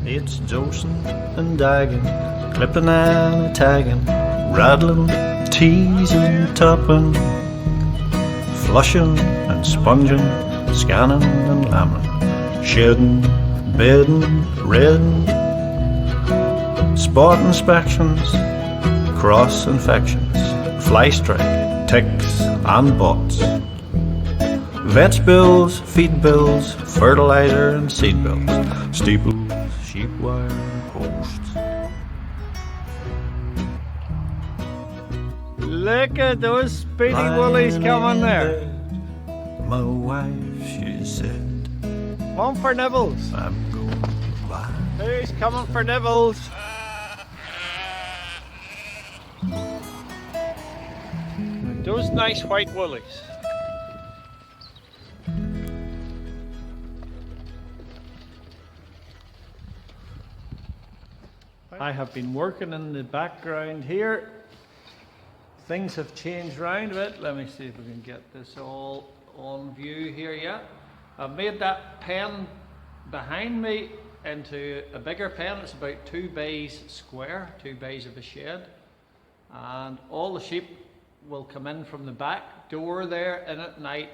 It's dosing and dagging, clipping and tagging, rattling, teasing, topping, flushing and sponging, scanning and lambing, shedding, bedding, redding, spot inspections, cross infections, fly strike, ticks and bots, vets bills, feed bills, fertilizer and seed bills, steeples, sheep wire, posts. Look at those speedy woolies coming there. My wife, she said, Come on for nibbles. I'm going by. Who's coming for nibbles? Those nice white woolies. I have been working in the background here. Things have changed around a bit. Let me see if we can get this all on view here yet. I've made that pen behind me into a bigger pen. It's about 2 bays square, 2 bays of a shed. And all the sheep will come in from the back door there in at night,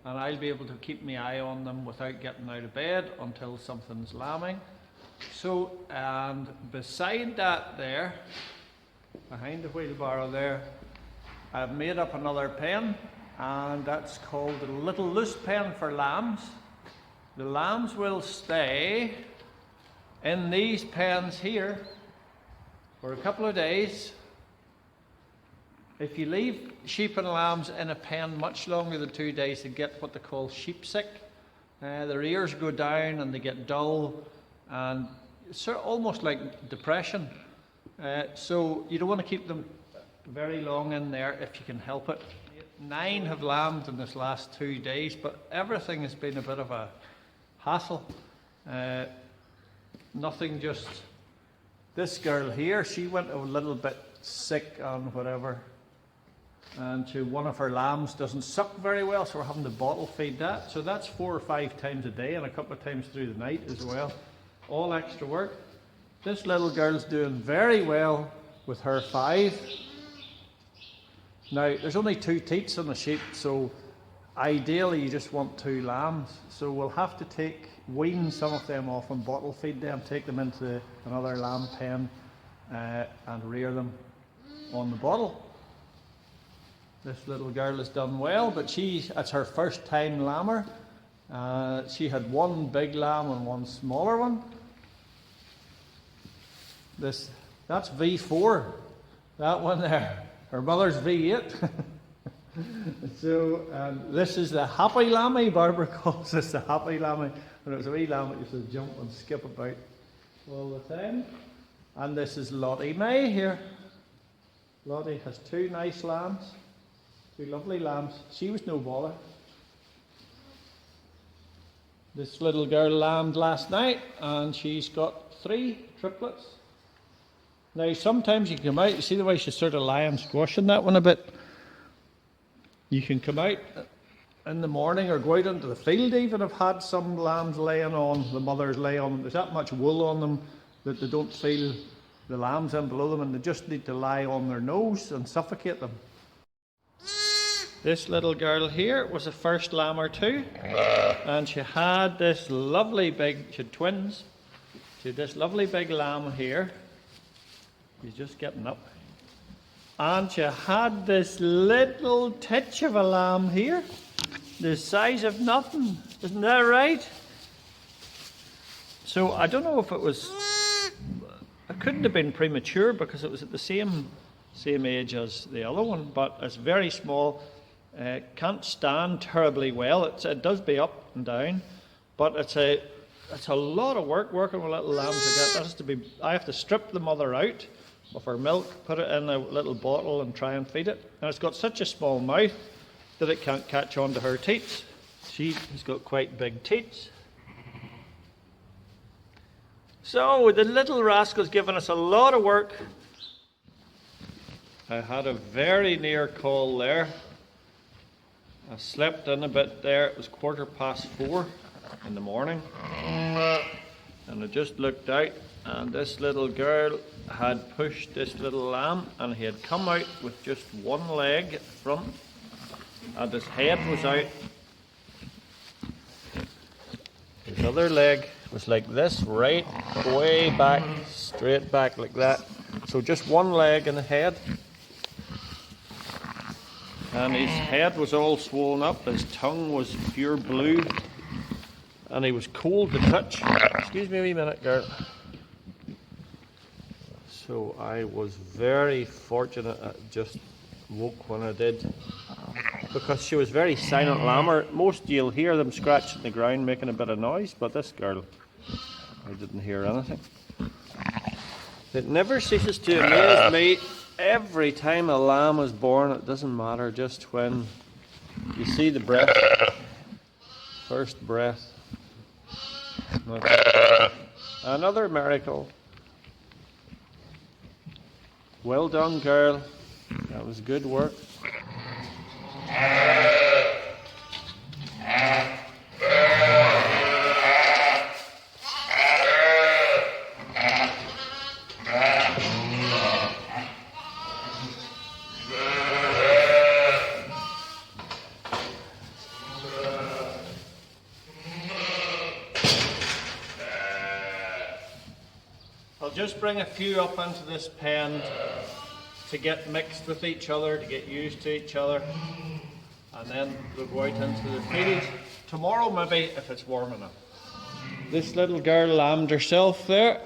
and I'll be able to keep my eye on them without getting out of bed until something's lambing. So, and beside that there, behind the wheelbarrow there, I've made up another pen, and that's called the little loose pen for lambs. The lambs will stay in these pens here for a couple of days. If you leave sheep and lambs in a pen much longer than 2 days, they get what they call sheep sick. Their ears go down and they get dull, and it's sort of almost like depression. So you don't want to keep them very long in there if you can help it. 9 have lambed in this last 2 days, but everything has been a bit of a hassle. Nothing just... This girl here, she went a little bit sick and whatever, and one of her lambs doesn't suck very well, so we're having to bottle feed that. So that's 4 or 5 times a day and a couple of times through the night as well. All extra work. This little girl's doing very well with her 5. Now, there's only 2 teats on the sheep, so ideally you just want 2 lambs. So we'll have to wean some of them off and bottle feed them, take them into another lamb pen and rear them on the bottle. This little girl has done well, but it's her first time lammer. She had 1 big lamb and 1 smaller one. That's V4, that one there. Her mother's V8. So this is the happy lammy. Barbara calls this the happy lammy. When it was a wee lamb, it used to jump and skip about all the time. And this is Lottie May here. Lottie has 2 nice lambs, 2 lovely lambs. She was no bother. This little girl lambed last night, and she's got 3 triplets. Now sometimes you can come out, you see the way she's sort of lying squashing that one a bit. You can come out in the morning or go out into the field even. I've had some lambs laying on, the mothers lay on them. There's that much wool on them that they don't feel the lambs in below them, and they just need to lie on their nose and suffocate them. This little girl here was a first lammer too, and she had this lovely big, she had twins, she had this lovely big lamb here. He's just getting up. And she had this little titch of a lamb here, the size of nothing. Isn't that right? So I don't know if it couldn't have been premature because it was at the same age as the other one, but it's very small. Can't stand terribly well. It does be up and down, but it's a lot of work working with little lambs like that. I have to strip the mother out of her milk, put it in a little bottle and try and feed it. And it's got such a small mouth that it can't catch on to her teats. She's got quite big teats. So the little rascal's given us a lot of work. I had a very near call there. I slept in a bit there. It was 4:15 in the morning. And I just looked out, and this little girl had pushed this little lamb, and he had come out with just one leg at the front, and his head was out. His other leg was like this, right way back, straight back like that. So just one leg and a head. And his head was all swollen up, his tongue was pure blue, and he was cold to touch. Excuse me a wee minute, girl. So I was very fortunate I just woke when I did, because she was very silent lammer. Most you'll hear them scratching the ground making a bit of noise, but this girl, I didn't hear anything. It never ceases to amaze me. Every time a lamb is born, it doesn't matter, just when you see the breath, first breath. Another miracle. Well done, girl. That was good work. I'll just bring a few up into this pen to get mixed with each other, to get used to each other, and then we'll go out into the field tomorrow maybe if it's warm enough. This little girl lambed herself there.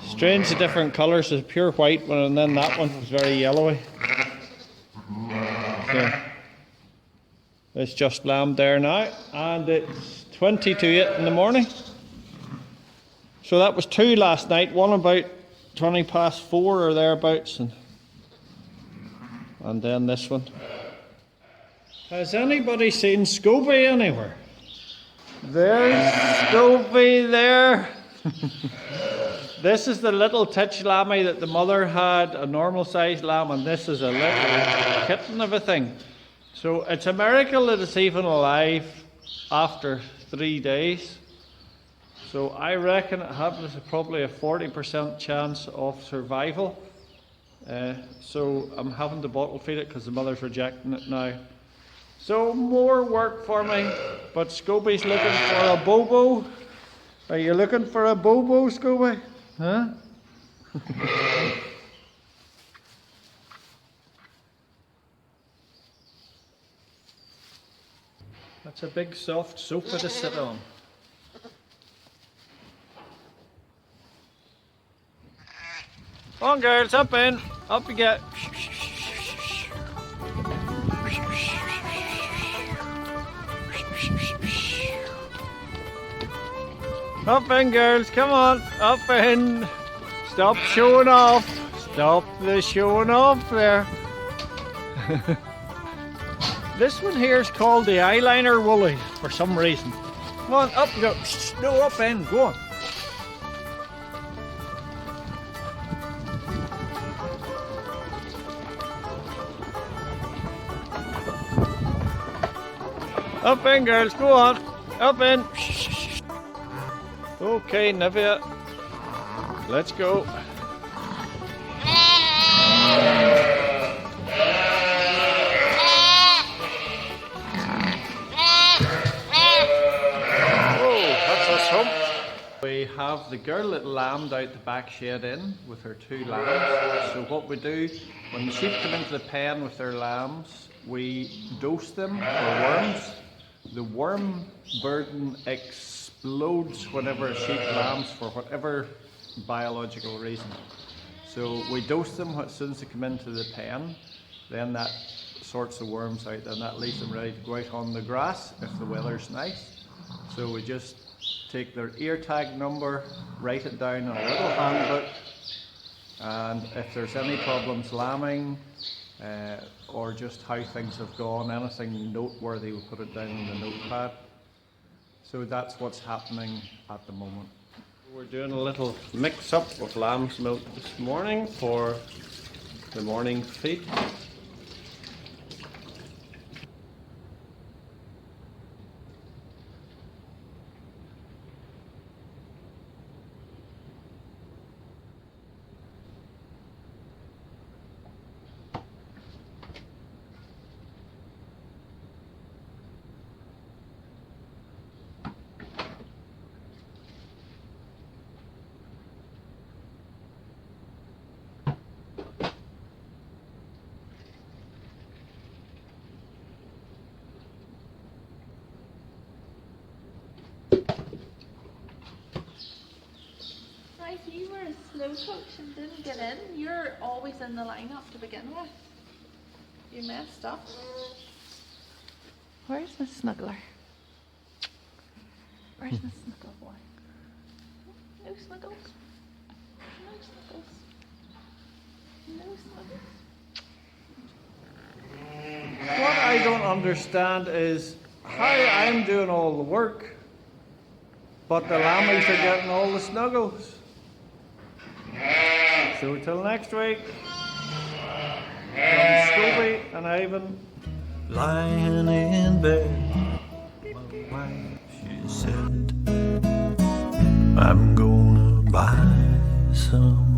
Strangely different colours, there's a pure white one and then that one was very yellowy. So, it's just lambed there now, and it's 20 to 8 in the morning. So that was 2 last night, one about 20 past 4 or thereabouts, and then this one. Has anybody seen Scobie anywhere? There's Scobie there. This is the little titch lammy that the mother had, a normal sized lamb, and this is a little kitten of a thing. So it's a miracle that it's even alive after 3 days. So I reckon it has probably a 40% chance of survival. So I'm having to bottle feed it because the mother's rejecting it now. So more work for me, but Scobie's looking for a bobo. Are you looking for a bobo, Scobie? Huh? That's a big soft sofa to sit on. Come on girls, up in. Up you get. Up in girls, come on, up in. Stop showing off. Stop the showing off there. This one here is called the eyeliner woolly for some reason. Come on, up you go. No, up in, go on. Up in girls, go on. Up in. Okay, Nivea. Let's go. We have the girl that lambed out the back shed in with her 2 lambs. So what we do, when the sheep come into the pen with their lambs, we dose them for worms. The worm burden explodes whenever a sheep lambs for whatever biological reason. So we dose them as soon as they come into the pen, then that sorts the worms out, and that leaves them ready to go out on the grass if the weather's nice. So we just take their ear tag number, write it down on a little handbook, and if there's any problems lambing or just how things have gone, anything noteworthy, we'll put it down on the notepad. So that's what's happening at the moment. We're doing a little mix up of lamb's milk this morning for the morning feed. No, Coach, you didn't get in. You're always in the lineup to begin with. You messed up. Where's my snuggler? Where's my snuggle boy? No snuggles. No snuggles. No snuggles. What I don't understand is how I'm doing all the work, but the lammies are getting all the snuggles. So till next week, from Scobie and Ivan. Lying in bed, my wife, she said, I'm gonna buy some